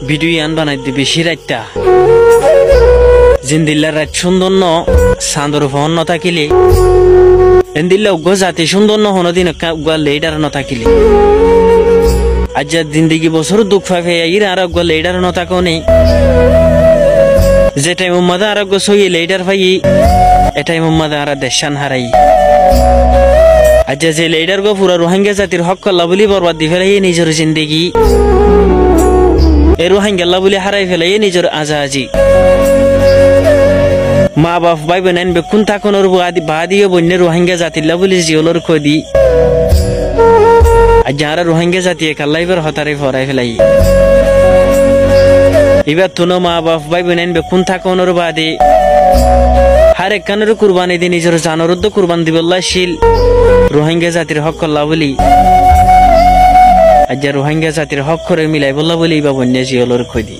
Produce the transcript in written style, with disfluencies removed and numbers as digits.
video আন বানাই দি বেশি রাইতা জিন্দিল্লার রাত সুন্দর ন সান্দর ফোন ন থাকিলে এন্দিল্লা উগ্র জাতি সুন্দর ন হন দিন উগ্র লেডার ন থাকিলে আজ জিন্দিগি বছর দুঃখ ফাফে ইর আর উগ্র লেডার ন থাকো নেই যে টাইম উম্মাদা আর উগ্র সই লেডার ভাই এটাই উম্মাদা আর দেশান হারাই আজ যে লেডার গো পুরা রোহিঙ্গা জাতির হক কল্লা বলি বরবাদ দি ফেলাই নিজের জিন্দিগি এ রোহিঙ্গা বলি হারাই ফেলাই নিজের আজাজি মা বাপ ভাই বোন বেকুন থাকুন বাদিও বন্যে রোহিঙ্গা জাতিল্লা বলি জিওলর খদি আজ যারা রোহিঙ্গা জাতি কাল্লাইবার হতারে ফরাই ফেলাই এবার তুনো মা বাপ ভাই বোন বেকুন থাকুন বাদে হার একখানের কুরবানি দিয়ে নিজের জানরুদ্ধ কুরবান দিবল্লা শিল রোহিঙ্গা জাতির হক কল্লা বলি আজ রোহিঙ্গা জাতির হক করে মিলাই বললা বলি বা বন্যা জিওলর খদি